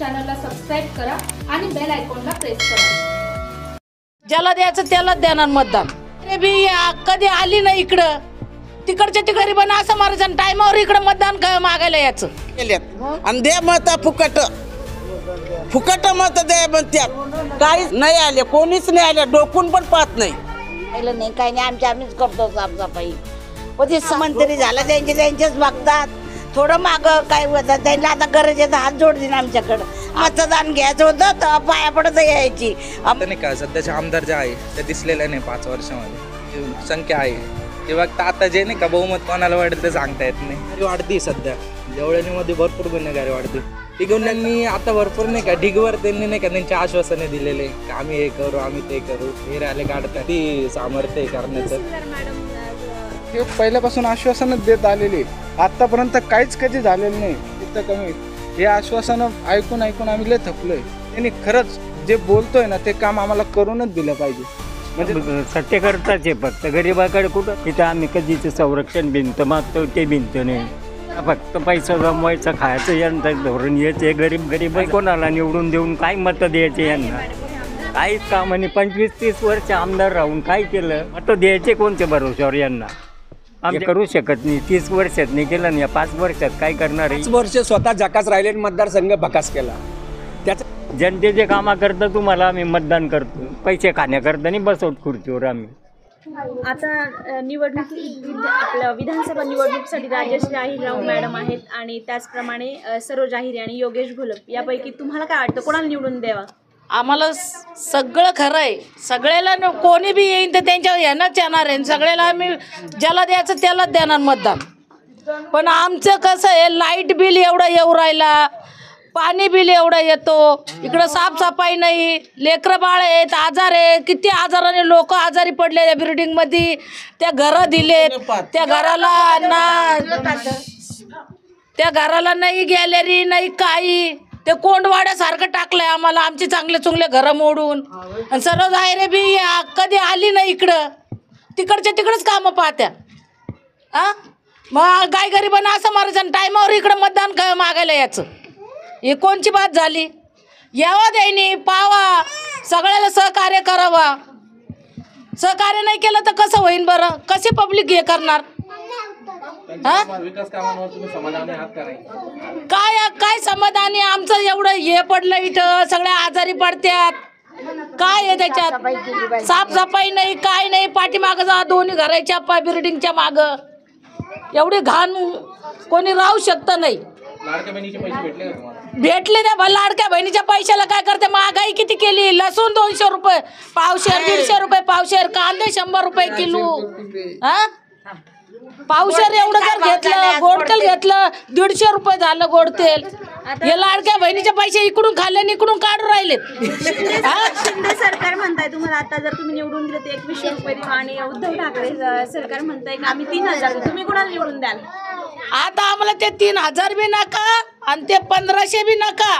चॅनलला सबस्क्राइब करा आणि बेल आयकॉनला प्रेस करा। ज्याला द्यायचं त्यालाच देणार मतदान। ते बी कधी आली नाही इकडं, तिकडच्या गरीबांना असं मारायचं टायमावर इकडं मतदान मागायला यायचं आणि दे मत फुकट फुकट मत दे म्हणतात, काहीच नाही आले, कोणीच नाही आले, डोकून पण पाहत नाही नाही काही नाही, आम्हीच करतो साफसफाई। पण ते मंत्री झालं त्यांचेच बघतात, थोडं माग काय होतं त्यांना आता गरज आहे तर हात जोडतील आमच्याकडं। मतदान घ्यायचं होतं तर पाया पडत यायची नाही का। सध्याचे आमदार जे आहे ते दिसलेले नाही 5 वर्षामध्ये, संख्या आहे ते बघता आता जे नाही का बहुमत कोणाला वाढेल ते सांगता येत नाही। वाढती सध्या देवळालीमध्ये भरपूर गुन्हेगारी वाढते, ती गुन्ह्यांनी आता भरपूर नाही का ढिगवर त्यांनी नाही का त्यांचे आश्वासने दिलेले की आम्ही हे करू आम्ही ते करू, हे राहिले काढतात ती सामर्थ्य करण्याचं। हे पहिल्यापासून आश्वासनच देत आलेले, आतापर्यंत काहीच कधी झालेलं नाही, इतकं कमी। हे आश्वासनं ऐकून ऐकून आम्ही लय थकलोय, त्यांनी खरंच जे बोलतोय ना ते काम आम्हाला करूनच दिलं पाहिजे। म्हणजे सत्य करताच आहे, फक्त गरीबाकडे कुठं तिथं आम्ही कधीच संरक्षण भिंत मागतो ते भिंत नाही, फक्त पैसा जमवायचा खायचं यांचं धोरण यायचे। गरीब कोणाला निवडून देऊन काय मतं द्यायचे यांना, काहीच काम आणि 25-30 वर्ष आमदार राहून काय केलं, मतं द्यायचे कोणत्या भरोश्यावर यांना? आम्ही करू शकत नाही, 30 वर्षात नाही केलं नाही, 5 वर्षात काय करणार आहे? 5 वर्ष स्वतः जकास राहिले, मतदारसंघ बकास केला, त्याचं जनतेचे कामा करता तुम्हाला आम्ही मतदान करतो, पैसे खाण्याकरता नाही बसवत खुर्चीवर आम्ही। आता निवडणूक आपल्या विधानसभा निवडणुकीसाठी राजेश जाहीरराव मॅडम आहेत आणि त्याचप्रमाणे सरोज आहिरे आणि योगेश घोलप, यापैकी तुम्हाला काय वाटतं कोणाला निवडून द्यावा? आम्हाला सगळं खरं आहे, सगळ्याला कोणी बी येईन तर त्यांच्या यानंच येणार आहे, सगळ्याला आम्ही ज्याला द्यायचं त्यालाच देणार मतदान। पण आमचं कसं आहे, लाईट बिल एवढं येऊ राहिला, पाणी बिल एवढं येतो, इकडं साफसफाई नाही, लेकरं बाळ आहेत, आजार आहे, किती आजाराने लोक आजारी पडले या बिल्डिंगमध्ये, त्या घरं दिलेत, त्या घराला नाही गॅलरी नाही काही, ते कोंडवाड्यासारखं टाकलंय आम्हाला, आमचे चांगले चुंगले घरं मोडून। आणि सरोज आहिरे बी कधी आली नाही इकडं, तिकडच कामं पाहत्या। मग गाय गरिबांना असं मारायचं टायमावर इकडं मतदान मागायला यायचं, हे कोणची बात झाली? यावं द्यायनी पावा, सगळ्याला सहकार्य करावा, सहकार्य नाही केलं तर कसं होईन बरं? कशी पब्लिक हे करणार? विकास कामांवर तुम्ही समाधानी आहात का नाही? काय समाधानी? आमचं एवढं हे पडलं इथं, सगळ्या आजारी पडत्यात, काय आहे त्याच्यात? साफसफाई नाही काय नाही, पाठीमागं जा दोन्ही घराच्या बिल्डिंगच्या मागं एवढी घाण कोणी राहू शकतं नाही। लाडक्या बहिणीचे पैसे भेटले का तुम्हाला? भेटले त्या लाडक्या बहिणीच्या पैशाला काय करते? महागाई किती केली, लसूण 200 रुपये पावशेर, 150 रुपये पावशेर, कांदे 100 रुपये किलो, पावशेर एवढं जर घेतलं, गोड तेल घेतलं 150 रुपये झालं गोड तेल। हे लाडक्या बहिणीचे पैसे इकडून खाल्ले इकडून काढून राहिले। शिंदे सरकार म्हणताय तुम्हाला आता जर तुम्ही निवडून दिले तर 2100 रुपये देऊ, आणि उद्धव ठाकरे सरकार म्हणताय की आम्ही 3000 देऊ, तुम्ही कोणाला निवडून द्याल? आता आम्हाला ते 3000 बी नका आणि ते 1500 बी नका,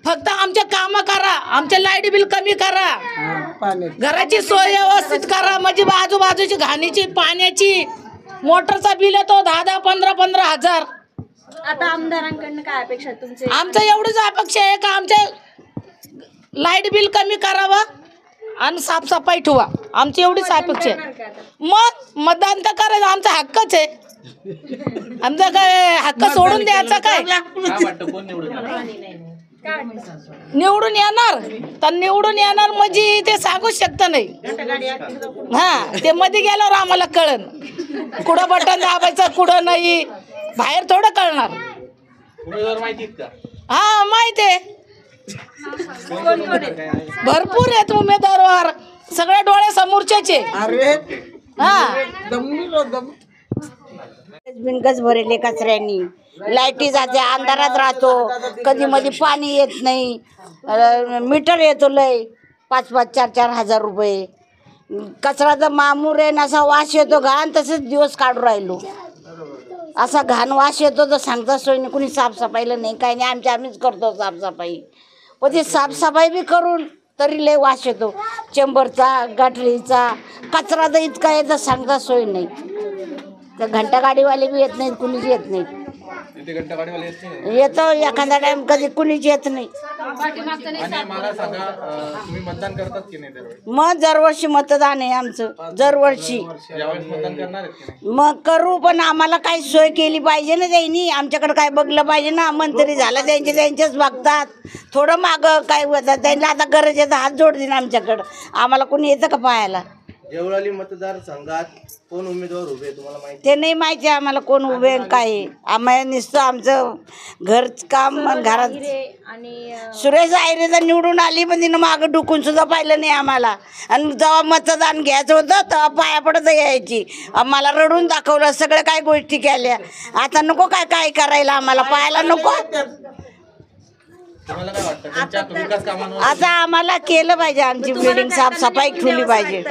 फक्त आमचे कामं करा, आमचे लाईट बिल कमी करा, घराची सोय व्यवस्थित करा, म्हणजे आजूबाजूची घाणीची पाण्याची मोटरचा बिल येतो 10,000 15,000 हजार। आता आमदारांकडनं काय अपेक्षा तुमचे? आमचं एवढीच अपेक्षा आहे का आमचे लाईट बिल कमी करावं आणि साफसफाई ठेवा, आमची एवढीच अपेक्षा आहे। मग मतदान तर करायचं, आमचा हक्कच आहे, आमचा काय हक्क सोडून द्यायचा काय? निवडून येणार तर निवडून येणार म्हणजे ते सांगूच शकत नाही, ते मध्ये गेल्यावर आम्हाला कळन कुठं बटन दाबायचं कुठं नाही, बाहेर थोडं कळणार। हा माहिती आहे, भरपूर आहेत उमेदवार, सगळ्या डोळ्यासमोरचे। बिनगज भरेले कचऱ्यांनी, लाईटी जाते, अंधारात राहतो, कधी मध्ये पाणी येत नाही, मीटर येतो लय 5-5 4-4 हजार रुपये, कचराचा मामूर आहे, असा वास येतो घाण, तसेच दिवस काढून राहिलो, असा घाण वास येतो तर सांगता सोय नाही, कुणी साफसफाईला नाही काय नाही, आम्हीच करतो साफसफाई, पण ती साफसफाई बी करून तरी लय वास येतो, चेंबरचा गटरीचा कचरा तर इतका येतं सांगता सोय नाही, तर घंटा गाडीवाले बी येत नाहीत, कुणीच येत नाहीत। इथे घंटागाडीवाले येत नाही. येतो एखादा टाइम, कधी कुणीच येत नाही. पाठीमागचं नाही आणि मला सांगा, तुम्ही मतदान करतात की नाही दरवेळेस? मग दरवर्षी मतदान आहे आमचं, दरवर्षी. यावेळेस मतदान करणार आहेत की नाही? मग करू, पण आम्हाला काही सोय केली पाहिजे ना त्यांनी. आमच्याकडे काय बघलं पाहिजे ना. मंत्री झालं त्यांचेच बघतात, थोडं मागं काय होतात. त्यांना आता गरज आहे तर हात जोडतील आमच्याकडं. आम्हाला कोणी येतं का पाहायला? देवळाली मतदारसंघात कोण उमेदवार उभे तुम्हाला माहिती? ते नाही माहिती आम्हाला कोण उभे आणि काय आहे. आम्हाला नुसतं आमचं घर काम घरात. आणि सुरेश आयरे तर निवडून आली, पण तिनं मागं डुकून सुद्धा पाहिलं नाही आम्हाला. आणि जेव्हा मतदान घ्यायचं होतं तेव्हा पाया पडत यायची. आम्हाला रडून दाखवलं, सगळ्या काय गोष्टी केल्या. आता नको काय काय करायला, आम्हाला पाहायला नको. तुम्हाला काय वाटतं त्यांच्या विकास कामांवर? आता आम्हाला केलं पाहिजे, आमची बिल्डिंग साफसफाई ठेवली पाहिजे.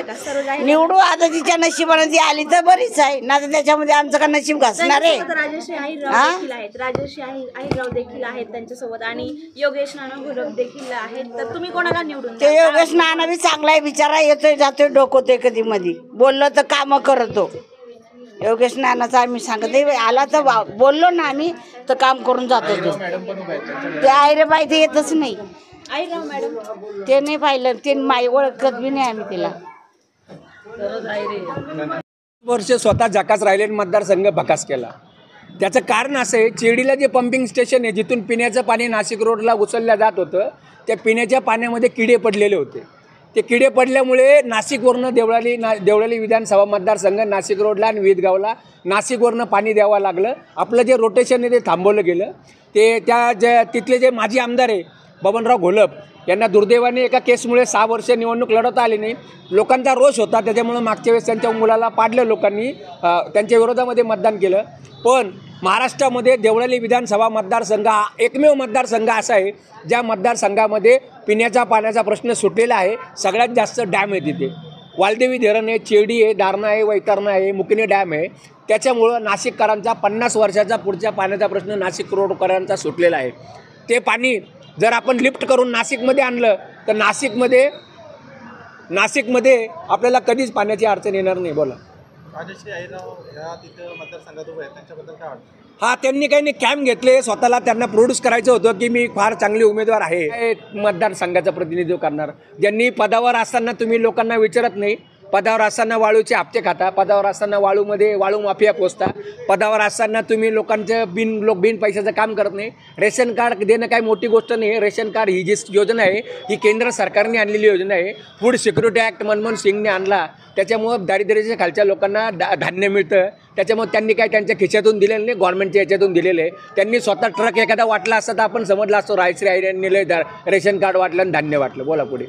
निवडू आता तिच्या नशिबानं ती आली तर बरीच आहे ना. तर त्याच्यामध्ये आमचं का नशीब घासणार आहे? राजश्री अहिरराव देखील आहेत, राजश्री अहिरराव देखील आहेत त्यांच्यासोबत, आणि योगेश नाना घोलप देखील आहेत. तर तुम्ही कोणाला निवडून ते द्याल? योगेश नाना बी चांगला आहे, बिचारा येतोय जातोय, डोकवतोय कधी मध्ये. बोललो तर कामं करतो. योगेश नानाचं आम्ही सांगते, आला तर बोललो ना आम्ही तर काम करून जातो. ते आयरे बाई ते येतच नाही. अहिरराव मॅडम ते नाही पाहिलं, ते माई ओळखत बी नाही आम्ही तिला. वर्ष स्वतः जकास राहिलेला मतदारसंघ भकास केला. त्याचं कारण असं आहे, चिरडीला जे पंपिंग स्टेशन आहे जिथून पिण्याचं पाणी नाशिक रोडला उचललं जात होतं, त्या पिण्याच्या पाण्यामध्ये किडे पडलेले होते. ते किडे पडल्यामुळे नाशिकवरनं देवळाली विधानसभा मतदारसंघ नाशिक रोडला आणि विदगावला नाशिकवरनं पाणी द्यावं लागलं. आपलं जे रोटेशन आहे ते थांबवलं गेलं. ते तिथले जे माजी आमदार आहे बबनराव घोलप यांना दुर्दैवाने एका केसमुळे 6 वर्ष निवडणूक लढवता आली नाही. लोकांचा रोष होता, त्याच्यामुळं मागच्या वेळेस त्यांच्या मुलाला पाडलं लोकांनी, त्यांच्या विरोधामध्ये मतदान केलं. पण महाराष्ट्रामध्ये देवळाली विधानसभा मतदारसंघ हा एकमेव मतदारसंघ असा आहे ज्या मतदारसंघामध्ये पिण्याच्या पाण्याचा प्रश्न सुटलेला आहे. सगळ्यात जास्त डॅम आहे तिथे. वालदेवी धरण आहे, चेरडी आहे, दारणा आहे, वैतरणा आहे, मुकणे डॅम आहे. त्याच्यामुळं नाशिककरांचा 50 वर्षाचा पुढच्या पाण्याचा प्रश्न नाशिक रोडकरांचा सुटलेला आहे. ते पाणी जर आपण लिफ्ट करून नाशिकमध्ये आणलं तर नाशिकमध्ये आपल्याला कधीच पाण्याची अडचण येणार नाही. बोला. राजश्री अहिरराव ह्या तिथं मतदारसंघात उभे आहेत, त्यांच्याबद्दल काय वाटतं? हा, त्यांनी काही नाही कॅम्प घेतले स्वतःला. त्यांना प्रोड्यूस करायचं होतं की मी फार चांगली उमेदवार आहे, मतदारसंघाचं प्रतिनिधित्व करणार. ज्यांनी पदावर असताना तुम्ही लोकांना विचारत नाही, पदावर असताना वाळूचे हप्ते खाता, पदावर असताना वाळू माफिया पोचता, पदावर असताना तुम्ही लोकांचं बिन पैशाचं काम करत नाही. रेशन कार्ड देणं काही मोठी गोष्ट नाही आहे. रेशन कार्ड ही जी योजना आहे ही केंद्र सरकारने आणलेली योजना आहे. फूड सिक्युरिटी ॲक्ट मनमोहन सिंगने आणला, त्याच्यामुळं दारिद्र्याच्या खालच्या लोकांना धान्य मिळतं. त्याच्यामुळे त्यांनी काय त्यांच्या खिशातून दिलेलं नाही, गव्हर्नमेंटच्या याच्यातून दिलेलं आहे. त्यांनी स्वतः ट्रक एखादा वाटला असता तर आपण समजलं असतो राजश्री अहिरेंनी रेशन कार्ड वाटलं आणि धान्य वाटलं. बोला पुढे.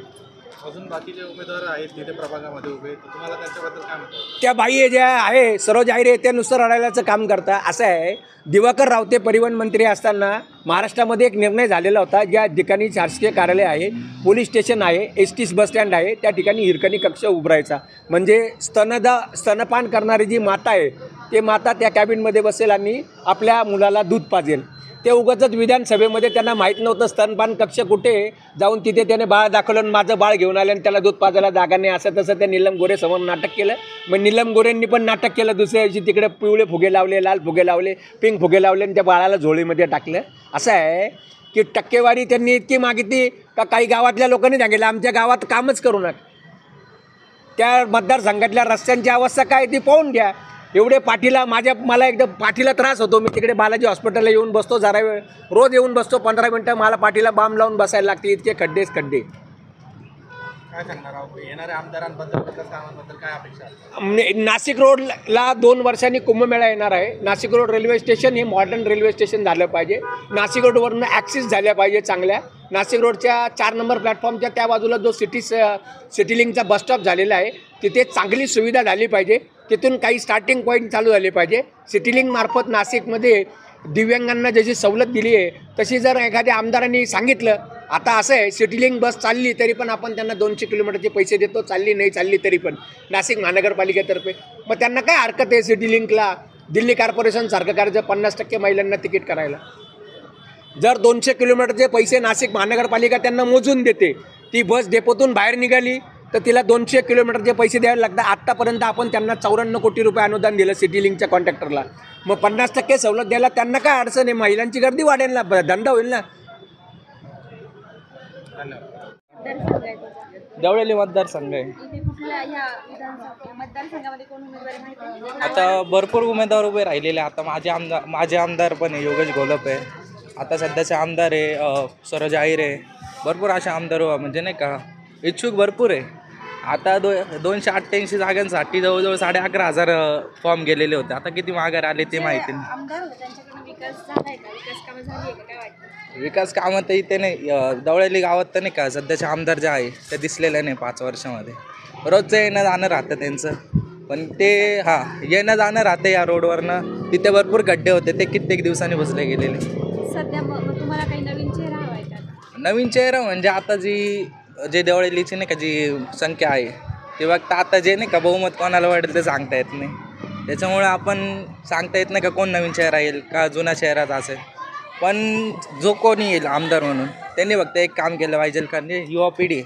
अजून बाकीचे उमेदवार आहेत तिथे प्रभागामध्ये उभे, तर तुम्हाला त्यांच्याबद्दल काय म्हणतात? त्या बाई ज्या आहे सरोज आहिरे, त्या नुसतं रडायलाचं काम करता. असं आहे, दिवाकर रावते परिवहन मंत्री असताना महाराष्ट्रामध्ये एक निर्णय झालेला होता, ज्या ठिकाणी शासकीय कार्यालय आहे, पोलीस स्टेशन आहे, ST बस स्टँड आहे, त्या ठिकाणी हिरकणी कक्ष उभारायचा. म्हणजे स्तनपान करणारी जी माता आहे ते माता त्या कॅबिनमध्ये बसेल आणि आपल्या मुलाला दूध पाजेल. ते उगाचच विधानसभेमध्ये त्यांना माहीत नव्हतं स्तनपान कक्ष कुठे, जाऊन तिथे त्याने बाळ दाखवलं आणि माझं बाळ घेऊन आलं आणि त्याला दूध पाजायला जागा नाही, असं तसं त्या नीलम गोरे समोर नाटक केलं. मग नीलम गोरेंनी पण नाटक केलं. दुसऱ्या दिवशी तिकडे पिवळे फुगे लावले, लाल फुगे लावले, पिंक फुगे लावले आणि त्या बाळाला झोळीमध्ये टाकलं. असं आहे की टक्केवारी त्यांनी इतकी मागितली का काही गावातल्या लोकांनी सांगितलं आमच्या गावात कामच करू नका. त्या मतदारसंघातल्या रस्त्यांची अवस्था काय ती पाहून घ्या. एवढे मला एकदम पाठीला त्रास होतो. मी तिकडे बालाजी हॉस्पिटलला येऊन बसतो, जरा वेळ रोज येऊन बसतो, 15 मिनटं मला पाठीला बाम लावून बसायला लागते. इतके खड्डे. काय सांगणार आहोत येणाऱ्या आमदारांबद्दल, विकास कामांबद्दल काय अपेक्षा? नाशिक रोडला 2 वर्षांनी कुंभमेळा येणार आहे. नाशिक रोड रेल्वे स्टेशन हे मॉडर्न रेल्वे स्टेशन झालं पाहिजे. नाशिक रोडवरनं ॲक्सेस झाल्या पाहिजे चांगल्या. नाशिक रोडच्या 4 नंबर प्लॅटफॉर्मच्या त्या बाजूला जो सिटीलिंकचा बसस्टॉप झालेला आहे तिथे चांगली सुविधा झाली पाहिजे. तिथून काही स्टार्टिंग पॉईंट चालू झाले पाहिजे. सिटीलिंक मार्फत नाशिकमध्ये दिव्यांगांना जशी सवलत दिली आहे तशी जर एखाद्या आमदारांनी सांगितलं, आता असं आहे सिटीलिंक बस चालली तरी पण आपण त्यांना 200 किलोमीटरचे पैसे देतो, चालली नाही चालली तरी पण नाशिक महानगरपालिकेतर्फे. मग त्यांना काय हरकत आहे सिटीलिंकला दिल्ली कॉर्पोरेशनसारखं करायचं, 50% महिलांना तिकीट करायला. जर 200 किलोमीटरचे पैसे नाशिक महानगरपालिका त्यांना मोजून देते, ती बस डेपोतून बाहेर निघाली तर तिला 200 किलोमीटरचे पैसे द्यावे लागतात. आत्तापर्यंत आपण त्यांना 54 कोटी रुपये अनुदान दिलं सिटी लिंकच्या कॉन्ट्रॅक्टरला. मग 50% सवलत द्यायला त्यांना काय अडचण आहे? महिलांची गर्दी वाढेल ना, धंदा होईल ना. देवळाली मतदारसंघ आहे. इथे कुठल्या ह्या मतदारसंघामध्ये कोण उमेदवार आहे माहिती आहे? आता भरपूर उमेदवार उभे राहिलेले. आता माझे आमदार पण आहे, योगेश घोलप आहे. आता सध्याचे आमदार आहे सरोज आहिर आहे. भरपूर असे आमदार म्हणजे नाही का इच्छुक भरपूर आहे. आता 288 जागांसाठी जवळजवळ 11,500 फॉर्म गेलेले होते. आता किती माघार आले ते माहिती नाही. आमदार होते त्यांच्याकडून विकास झालाय का? विकास कामं झाली आहे का? काय वाटतं? विकास कामं तर इथे नाही. दवळली गावात तर नाही का सध्याचे आमदार जे आहे ते दिसलेले नाही 5 वर्षामध्ये. रोजचं येणं जाणं राहतं त्यांचं. पण ते येणं जाणं राहतं या रोडवरनं. तिथे भरपूर गड्डे होते, ते कित्येक दिवसांनी बसले गेलेले. सध्या मग तुम्हाला काही नवीन चेहरा हवा आहे का? नवीन चेहरा म्हणजे आता जे देवळलीची नाही का जी संख्या आहे ते बघता आता जे नाही का बहुमत कोणाला वाटेल ते सांगता येत नाही. त्याच्यामुळे आपण सांगता येत नाही का कोण नवीन चेहरा येईल का जुना चेहराच असेल. पण जो कोणी येईल आमदार म्हणून त्यांनी फक्त एक काम केलं पाहिजे, कारण युवा पिढी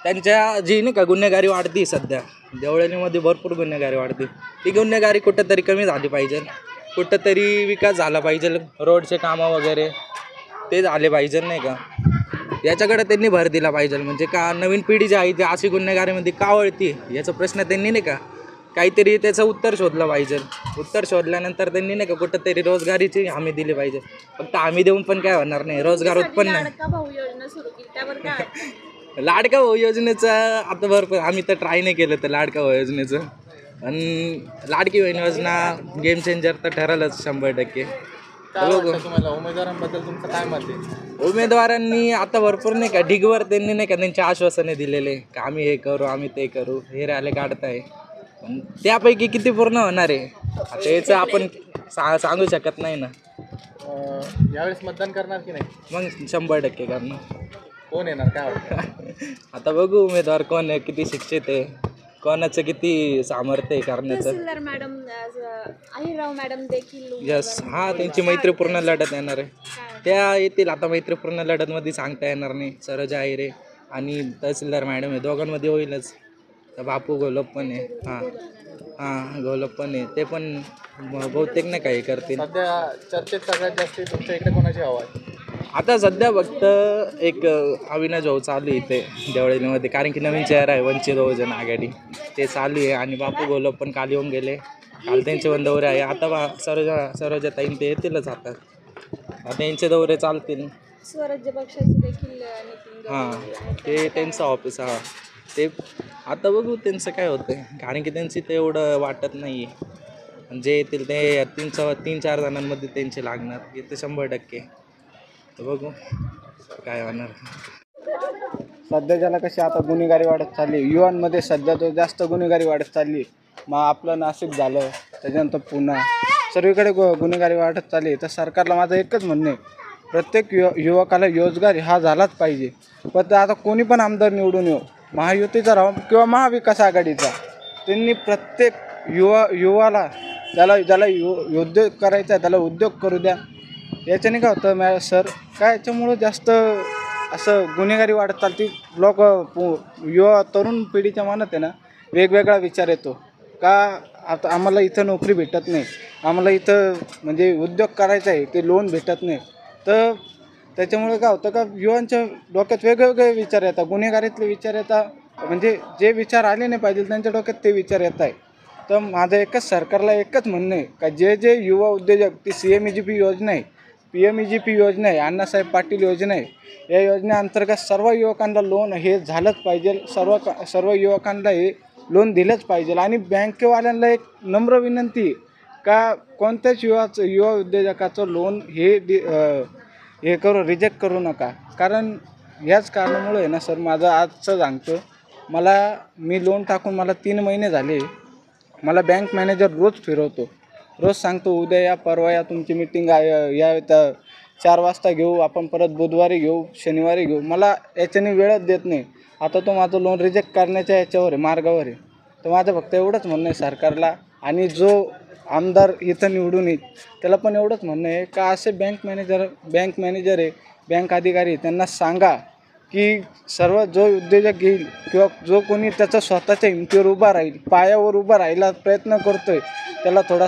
त्यांच्या जी नाही का गुन्हेगारी वाढती सध्या देवळलीमध्ये भरपूर गुन्हेगारी वाढते. ती गुन्हेगारी कुठंतरी कमी झाली पाहिजे. कुठंतरी विकास झाला पाहिजे. रोडचे कामं वगैरे ते झाले पाहिजे नाही का. याच्याकडे त्यांनी भर दिला पाहिजे. म्हणजे का नवीन पिढी जी आहे ती अशी गुन्हेगारीमध्ये का वळती याचा प्रश्न त्यांनी नाही का काहीतरी त्याचं उत्तर शोधलं पाहिजे. उत्तर शोधल्यानंतर त्यांनी नाही का कुठंतरी रोजगारीची हमी दिली पाहिजे. फक्त हमी देऊन पण काय होणार नाही. रोजगार उत्पन्न लाडका भाऊ योजना सुरू केली त्यावर काय वाटतं? लाडका भाऊ योजनेचं आता भरपूर आम्ही तर ट्राय नाही केलं तर लाडका भाऊ योजनेचं. आणि लाडकी बहीण योजना गेम चेंजर तर ठरलंच 100%. तुम्हाला उमेदवारांबद्दल तुमचं काय मत आहे? उमेदवारांनी आता भरपूर नाही का ढिगवर त्यांनी नाही का त्यांचे आश्वासने दिलेले का आम्ही हे करू आम्ही ते करू हे रॅले काढताय. पण त्यापैकी किती पूर्ण होणार आहे आता याचं आपण सांगू शकत नाही ना. यावेळेस मतदान करणार की नाही? मग 100% करणार. कोण येणार काय वाटतं? आता बघू उमेदवार कोण आहे, किती शिक्षित आहे, कोणाचं किती सामर्थ्य आहे करण्याचं. तहसीलदार मॅडम अहिरराव मॅडम देखील यस त्यांची मैत्रीपूर्ण लढत येणार आहे. त्या येतील. आता मैत्रीपूर्ण लढतमध्ये सांगता येणार नाही. सरोज आहिरे आणि तहसीलदार मॅडम आहे दोघांमध्ये होईलच. तर बापू घोलप पण आहे. घोलप पण आहे. ते पण बहुतेक नाही काही करतील. सध्या चर्चेत सगळ्यात जास्त तुमच्या इकडे कोणाची हवा आहे? आता सध्या फक्त एक अविनाश भाऊ चालू आहे इथे देवळीमध्ये, कारण की नवीन चेहरा आहे वंचित बहुजन आघाडी ते चालू आहे. आणि बापू घोलप पण काल येऊन गेले. काल त्यांचे पण दौरे आहे. आता सरोजाताईन ते येतीलच. आता त्यांचे दौरे चालतील. स्वराज्य पक्षाचे देखील ते त्यांचं ऑफिस ते आता बघू त्यांचं काय होतं, कारण की त्यांची ते एवढं वाटत नाही आहे. जे येतील ते 3-4 जणांमध्ये त्यांचे लागणार. येते 100%. तर बघू काय होणार. सध्याच्याला कशी आता गुन्हेगारी वाढत चालली युवांमध्ये. सध्या तो जास्त गुन्हेगारी वाढत चालली. मग आपलं नाशिक झालं, त्याच्यानंतर पुणे, सर्वीकडे गुन्हेगारी वाढत चालली. तर सरकारला माझं एकच म्हणणं आहे, प्रत्येक युवकाला रोजगार हा झालाच पाहिजे. पण आता कोणी पण आमदार निवडून येऊ, महायुतीचा राहो किंवा महाविकास आघाडीचा, त्यांनी प्रत्येक युवाला ज्याला उद्योग करायचा आहे त्याला उद्योग करू द्या. याच्याने काय होतं सर काय याच्यामुळं जास्त असं गुन्हेगारी वाढत चालती. लोक युवा तरुण पिढीच्या मनात आहे ना वेगवेगळा विचार येतो का आता आम्हाला इथं नोकरी भेटत नाही, आम्हाला इथं म्हणजे उद्योग करायचा आहे ते लोन भेटत नाही. तर त्याच्यामुळे काय होतं का युवांच्या डोक्यात वेगवेगळे विचार येतात. गुन्हेगारीतले विचार येतात. म्हणजे जे विचार आले नाही पाहिजे त्यांच्या डोक्यात ते विचार येत आहे. तर माझं एकच सरकारला एकच म्हणणं आहे का जे युवा उद्योजक ती CMEGP योजना आहे, PMEGP योजना आहे, अण्णासाहेब पाटील योजना आहे, या योजनेअंतर्गत सर्व युवकांना लोन हे झालंच पाहिजे. सर्व युवकांना हे लोन दिलंच पाहिजे. आणि बँकेवाल्यांना एक नम्र विनंती का कोणत्याच युवा उद्योजकाचं लोन हे रिजेक्ट करू नका. कारण याच कारणामुळे आहे ना सर माझं आजचं सांगतो, मी लोन टाकून मला 3 महिने झाले. मला बँक मॅनेजर रोज फिरवतो, रोज सांगतो उद्या या परवा या तुमची मीटिंग या 4 वाजता घेऊ, आपण परत बुधवारी घेऊ, शनिवारी घेऊ. मला याच्याने वेळच देत नाही. आता तो माझं लोन रिजेक्ट करण्याच्या याच्यावर आहे, मार्गावर आहे. तर माझं फक्त एवढंच म्हणणं आहे सरकारला, आणि जो आमदार इथं निवडून येईल त्याला पण एवढंच म्हणणं आहे का असे बँक मॅनेजर आहे, बँक अधिकारी त्यांना सांगा की सर्व जो उद्योजक येईल किंवा जो कोणी त्याचा स्वतःच्या हिमतीवर उभा राहील, पायावर उभा राहायला प्रयत्न करतोय, त्याला थोडा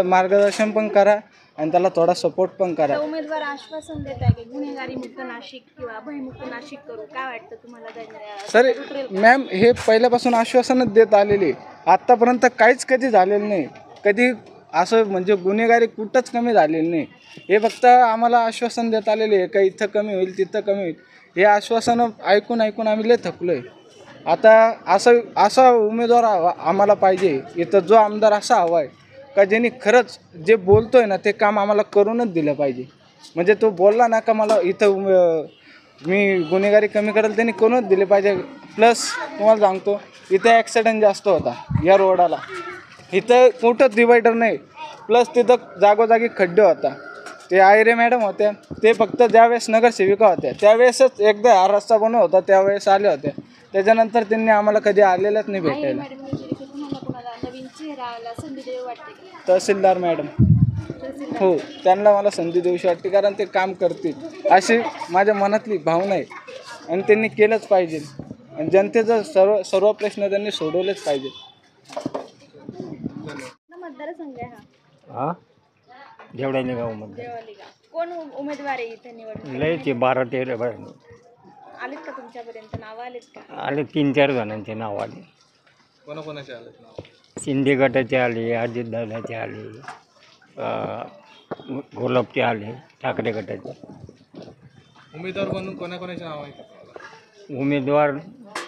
मार्गदर्शन पण करा आणि त्याला थोडा सपोर्ट पण करा. उमेदवार आश्वासन देत आहे की गुन्हेगारी मुक्त नाशिक किंवा भयमुक्त नाशिक करू, काय वाटतं तुम्हाला? सर मॅम, हे पहिल्यापासून आश्वासनच देत आलेले, आत्तापर्यंत काहीच कधी झालेलं नाही. कधी असं म्हणजे गुन्हेगारी कुठंच कमी झालेली नाही. हे फक्त आम्हाला आश्वासन देत आलेले आहे का इथं कमी होईल तिथं कमी होईल. हे आश्वासनं ऐकून आम्ही लय थकलो आहे. आता असा उमेदवार आम्हाला पाहिजे इथं, जो आमदार असा हवा आहे का ज्यांनी खरंच जे बोलतो आहे ना ते काम आम्हाला करूनच दिलं पाहिजे. म्हणजे तो बोलला ना का मला इथं मी गुन्हेगारी कमी करेल, त्यांनी करूनच दिले पाहिजे. प्लस तुम्हाला सांगतो, इथं ॲक्सिडेंट जास्त होता या रोडाला, इथं कुठंच डिवायडर नाही. प्लस तिथं जागोजागी खड्डे होता. ते आयरे मॅडम होत्या, ते फक्त ज्यावेळेस नगरसेविका होत्या त्यावेळेसच एकदा हा रस्ता बनवला होता, त्यावेळेस आल्या होत्या. त्याच्यानंतर त्यांनी आम्हाला कधी आलेल्याच नाही भेटायला. तहसीलदार मॅडम, हो, त्यांना मला संधी देऊशी वाटते, कारण ते काम करतील अशी माझ्या मनातली भावना आहे आणि त्यांनी केलंच पाहिजे. आणि जनतेचा सर्व प्रश्न त्यांनी सोडवलेच पाहिजे. मतदारसंघ आहे हा देवळाली गावमध्ये देवळाली गाव. कोण उमेदवार आहे इथे निवडणूक? लय ते 12-13 आलेत का तुमच्यापर्यंत? नाव आलेत का? आले, 3-4 जणांचे नाव आले. कोणाकोणाचे आलेत नाव? शिंदे गटाचे आले, अजितदादाचे आले, घोलपचे आले, ठाकरे गटाचे. उमेदवार म्हणून कोणाकोणाचे नाव आहेत? उमेदवार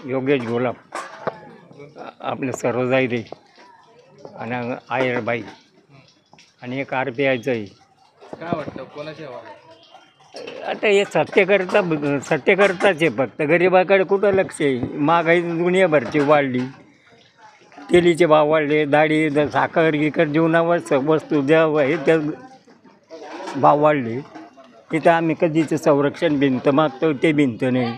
योगेश घोलप, आपले सरोजाई रे आणि आयरबाई आणि एक RPIचं आहे. काय वाटतं कोणाचे हवा? आता हे सत्यकर्ताच आहे. फक्त गरिबाकडे कुठं लक्ष आहे? महागाई दुनियाभरची वाढली, तेलीचे भाव वाढले, डाळी, साखर गिकर, जीवनावर वस्तू ज्या आहे त्या भाव वाढले. तिथं आम्ही कधीच संरक्षण भिंत मागतो ते भिंत नाही,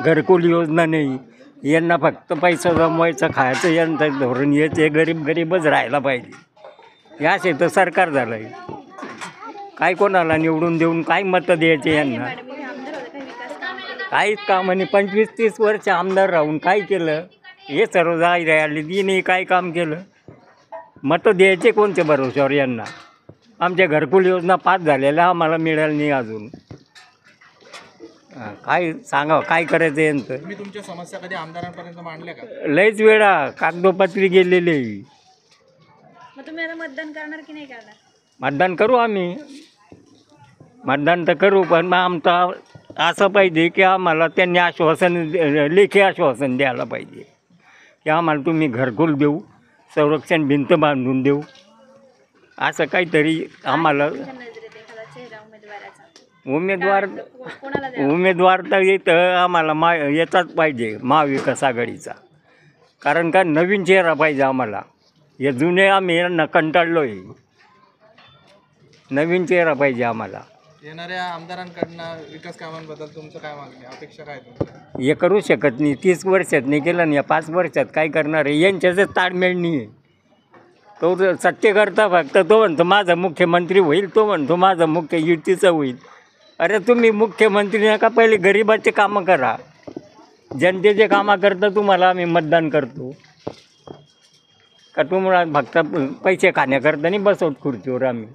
घरकुल योजना नाही. यांना फक्त पैसा जमवायचा, खायचं यांचं धोरण याचे, गरीबच राहायला पाहिजे. या तर सरकार झालं आहे. काय कोणाला निवडून देऊन काय मतं द्यायचे यांना? काहीच काम नाही. 25-30 वर्ष आमदार राहून काय केलं? हे सर्व राहिले तिने काय काम केलं? मतं द्यायचे कोणत्या भरोश्यावर यांना? आमच्या घरकुल योजना पास झालेल्या आम्हाला मिळाली नाही अजून. काय सांगावं, काय करायचं यांचं? तुम्ही तुमच्या समस्या कधी आमदारांपर्यंत मांडल्या का? लयच वेळा कागदोपत्री गेलेले. मग तुम्ही आता मतदान करणार की नाही करणार? मतदान करू आम्ही, मतदान तर करू, पण मग आमचं असं पाहिजे की आम्हाला त्यांनी लेखी आश्वासन द्यायला पाहिजे की आम्हाला तुम्ही घरकुल देऊ, संरक्षण भिंत बांधून देऊ, असं काहीतरी आम्हाला. उमेदवार तर इथं आम्हाला याचाच पाहिजे, महाविकास आघाडीचा. कारण का नवीन चेहरा पाहिजे आम्हाला. हे जुने आम्ही यांना कंटाळलो आहे. नवीन चेहरा पाहिजे आम्हाला. येणाऱ्या आमदारांकडनं विकास कामांबद्दल तुमचं काय मागणी, अपेक्षा काय तुमची? हे करू शकत नाही. 30 वर्षात नाही केलं नाही, 5 वर्षात काय करणार आहे? यांच्याच ताळमेळ नाही आहे. तो सत्य करता फक्त तो म्हणतो माझा मुख्यमंत्री होईल, तो म्हणतो माझा मुख्य युतीचं होईल. अरे तुम्ही मुख्यमंत्री नका, पहिले गरिबाचे कामं करा. जनतेचे कामं करता तुम्हाला आम्ही मतदान करतो का? तुम्हाला फक्त पैसे खाण्याकरता नाही बसवत खुर्चीवर आम्ही.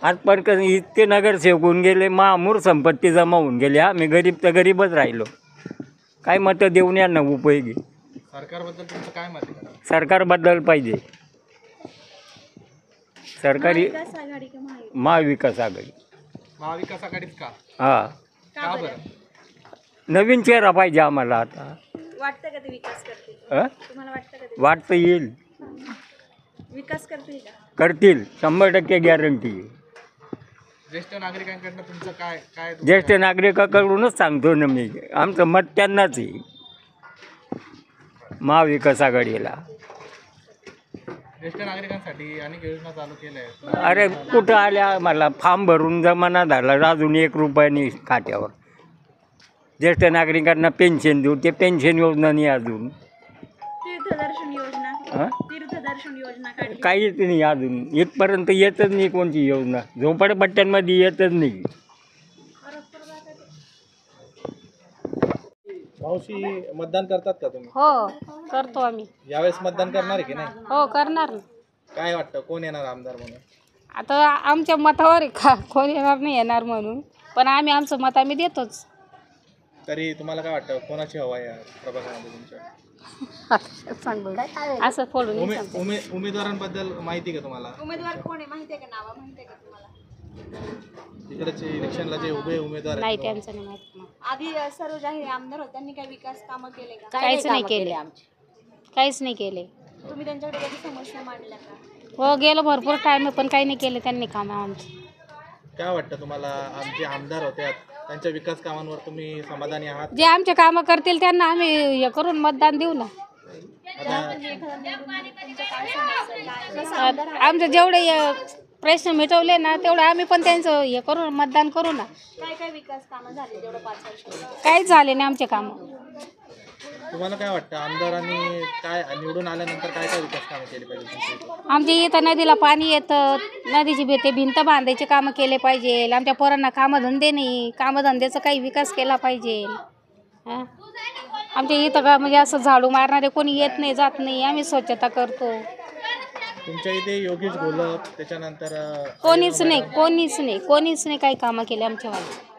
आजपर्यंत इतके नगरसेवक होऊन गेले, महामूर संपत्ती जमा होऊन गेली. आम्ही गरीब तर गरीबच राहिलो. काय मतं देऊन यांना उपयोगी? सरकारबद्दल तुमचं काय मत आहे? सरकारबद्दल पाहिजे सरकारी महाविकास आघाडी. महाविकास आघाडीच का? हां, का बरं? नवीन चेहरा पाहिजे आम्हाला. आता वाटतं का ते विकास करतील? तुम्हाला वाटतं का ते वाटतं येईल, विकास करतील का? करतील, 100% गॅरंटी. ज्येष्ठ नागरिकांकडनं तुमचं काय? ज्येष्ठ नागरिकाकडूनच सांगतो ना मी, आमचं मत त्यांनाच आहे, महाविकास आघाडीला. ज्येष्ठ नागरिकांसाठी अनेक योजना चालू केल्या आहेत. अरे कुठं आल्या? मला फॉर्म भरून जमाना झाला, अजून 1 रुपयानी खात्यावर. ज्येष्ठ नागरिकांना पेन्शन देऊ, ते पेन्शन योजना नाही अजून. तीर्थदर्शन योजना काहीच नाही अजून, इथपर्यंत येतच नाही कोणती योजना. झोपडपट्ट्यांमध्ये येतच नाही. मावशी मतदान करतात का तुम्ही? हो करतो आम्ही. यावेळेस मतदान करणार आहे की नाही? हो करणार ना. काय वाटतं कोण येणार आमदार म्हणून? आता आमच्या मतावर आहे का कोण येणार नाही येणार म्हणून, पण आम्ही आमचं मत आम्ही देतोच. तरी तुम्हाला काय वाटतं कोणाची हवा आहे या प्रभागामध्ये तुमच्या? सांग बरं. असं फोडून नाही सांगता येत. उमेदवारांबद्दल माहिती का तुम्हाला? उमेदवार कोण आहे माहिती आहे का? नाव माहिती आहे का तुम्हाला? इकडचे इलेक्शनला जे उभे उमेदवार नाही आहेत त्यांचं नाही माहित मला. आधी सरोज आहे आमदार होते, त्यांनी काही विकास कामं केले का? काहीच नाही केले. काहीच नाही केले. तुम्ही त्यांच्याकडे कधी समस्या मांडल्या का? हो गेलो भरपूर टाइम पण काही नाही केले त्यांनी कामं आमची. काय वाटतं तुम्हाला आमचे आमदार होते त्यांच्या विकास कामांवर तुम्ही समाधानी आहात? जे आमचे कामं करतील त्यांना आम्ही हे करून मतदान देऊ ना. आमचे जेवढे प्रश्न मिटवले ना तेवढं आम्ही पण त्यांचं हे करू मतदान करू ना. काय काय विकास कामं झाले तेवढं 5 वर्षात? काहीच झाले नाही आमचे कामं. तुम्हाला काय वाटतं आमदारांनी काय निवडून आल्यानंतर काय काय विकास कामं केली पाहिजे तुमच्या इथे? आमच्या इथं नदीला पाणी येतं, नदीची ते भिंत बांधायचे कामं केले पाहिजे. आमच्या पोरांना कामधंदे नाही, कामधंद्याचा काही विकास केला पाहिजे. हां आमच्या इथं का म्हणजे असं झाडू मारणारे कोणी येत नाही जात नाही, आम्ही स्वच्छता करतो. तुमच्या इथे योगेश घोलप त्याच्यानंतर कोणीच नाही काही कामं केले आमच्यावाले.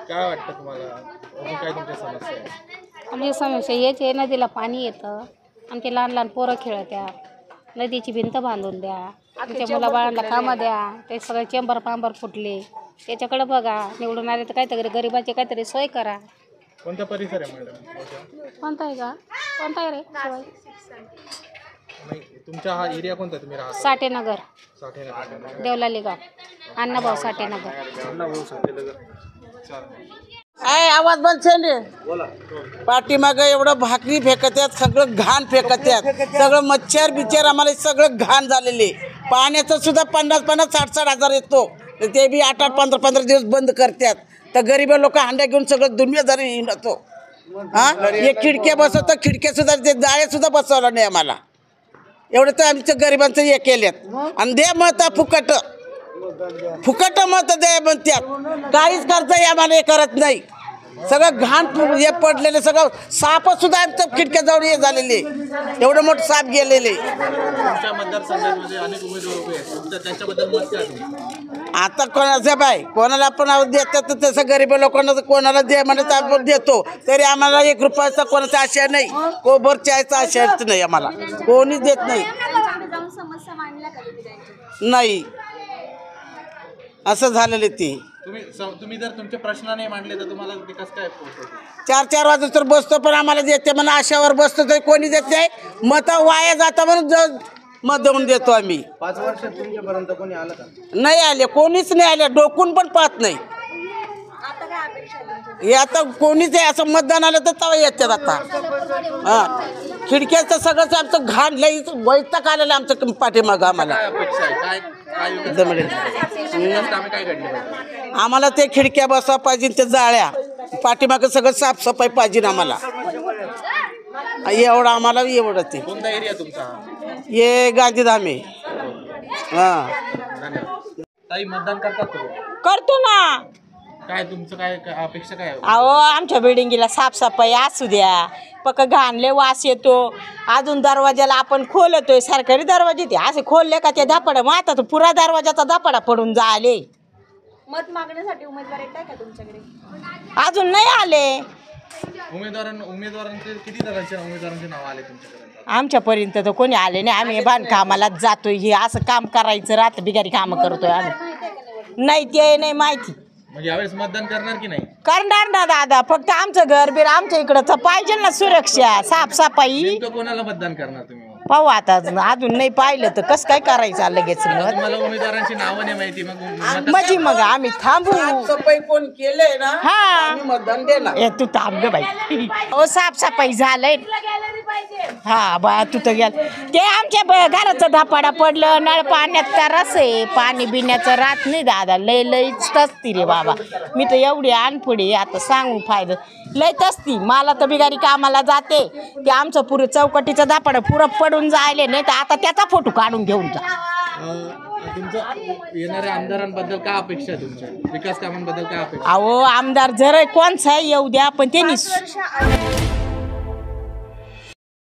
काय वाटतं तुम्हाला अजून काय तुमच्या समस्या आहे? आमची समस्या हेच आहे, नदीला पाणी येतं, आमचे लहान लहान पोरं खेळत्या, नदीची भिंत बांधून द्या, आमच्या मुलाबाळांना कामं द्या. ते सगळे चेंबर पांबर फुटले त्याच्याकडे बघा. निवडून आले तर काहीतरी गरिबाची काहीतरी सोय करा. कोणता परिसर आहे मॅडम? कोणता आहे का? कोणता आहे रे? नाही तुमचा हा एरिया कोणता तुम्ही राहता? साठेनगर, साठेनगर, देवलाली गाव, अण्णाभाऊ साठेनगर. काय आवाज बंद पाठीमागं एवढं भाकरी फेकत्यात, सगळं घाण फेकत्यात, सगळं मच्छर बिच्छर आम्हाला सगळं घाण झालेले. पाण्याचं सुद्धा 50-50, 60-60 हजार येतो, ते बी 8-8, 15-15 दिवस बंद करतात. तर गरीब लोक हांड्या घेऊन सगळं दुनियादारी हिंडतो. हां हे खिडक्या बसवतं, खिडक्या सुद्धा ते जाळे सुद्धा बसवलं नाही आम्हाला. एवढं तर आमच्या गरिबांचं हे केल्यात. आणि दे मत फुकट फुकट मत दे म्हणतात, काहीच करता आम्हाला हे करत नाही. सगळं घाण हे पडलेले, सगळं साप सुद्धा आमच्या खिडक्या जाऊन हे झालेले, एवढं मोठं साप गेलेले. तुमच्या मतदारसंघामध्ये अनेक उमेदवार उभे आहेत, त्यांच्याबद्दल मत काय तुमचं? आता कोणाचं बाय कोणाला पण देतात तर तसं गरीब लोकांना कोणाला दे म्हणत आपण देतो, तरी आम्हाला 1 रुपयाचा कोणाचा आशा नाही, कोबर चायचा आशाच नाही आम्हाला, कोणीच देत नाही. जाऊन समस्या मांडल्या का तुम्ही त्यांची? नाही असं झालेलं ते. तुम्ही जर तुमचे प्रश्न नाही मांडले तर तुम्हाला ते कसं काय पोहोचवते? 4-4 वाजता तर बसतो पण आम्हाला देते म्हणून आशावर बसतो, तर कोणी देत नाही. मत वाया जाता म्हणून मत देऊन देतो आम्ही. 5 वर्षात तुमच्यापर्यंत कोणी आलं का? नाही आले, कोणीच नाही आले, डोकून पण पाहत नाही. आता काय अपेक्षा आहे तुमची? हे आता कोणीच आहे असं मतदान आलं तर तवा येतात आता. हां खिडक्याचं सगळंच आमचं घाण लई वैताग आलेलं आमचं पाठीमागं आम्हाला. काय अपेक्षा आहे? काय काय विकास कामे काय घडली पाहिजे? आम्हाला ते खिडक्या बसवा पाहिजे, ते जाळ्या पाठीमागं सगळं साफसफाई पाहिजे आम्हाला. एवढं आम्हाला एवढं ते. कोणता एरिया तुमचा? हे गांधीधाम आहे. हां ताई मतदान करतात तुम्ही? करतो ना. काय तुमचं काय अपेक्षा काय आहे? अहो आमच्या बिल्डिंगला साफसफाई असू द्या, पक्क घाणले वास येतो. अजून दरवाजाला आपण खोलतोय, सरकारी दरवाजे ते असे खोलले का ते धापडा, मग आता तो पुरा दरवाजाचा धापडा पडून जाले. मत मागण्यासाठी उमेदवार येत आहे का तुमच्याकडे? अजून नाही आले. उमेदवारांचे किती उमेदवारांचे नाव आले तुमच्याकडे? आमच्यापर्यंत तर कोणी आले नाही. आम्ही बांधकामालाच जातोय, हे असं काम करायचं रात बिगारी कामं करतोय आम्ही. नाही ते नाही माहिती. म्हणजे यावेळेस मतदान करणार की नाही? करणार ना दादा, फक्त आमचं घर बीर आमच्या इकडचं पाहिजे ना, सुरक्षा साफसफाई. नेमकं कोणाला मतदान करणार तुम्ही? पाहू आता, अजून नाही पाहिलं तर कसं काय करायचं लगेच. तुम्हाला उमेदवारांची नावं नाही माहिती, म्हणजे मग आम्ही थांबू. साफसफाई कोण केलंय ना हा मतदान देणार. ए तू थांब ग बाई. हो साफसफाई झालंय. हा बा तू तर गेल ते आमच्या घराचं धापाडा पडलं, नळ पाण्यात तरस आहे, पाणी बिण्याचं राहत नाही दादा. लईच तसती रे बाबा, मी तर एवढी अनपुडी आता सांगून फायदा. लई तसती मला तर बिगारी कामाला जाते, ते आमचं पुरं चौकटीचं धापाडं पुरं पडून जायले, नाही तर आता त्याचा फोटो काढून घेऊन जा. तुमचं येणाऱ्या आमदारांबद्दल काय अपेक्षा आहे तुमच्या विकास कामांबद्दल काय अपेक्षा? अहो आमदार जर कोणचा येऊ द्या पण त्यांनी वर्ष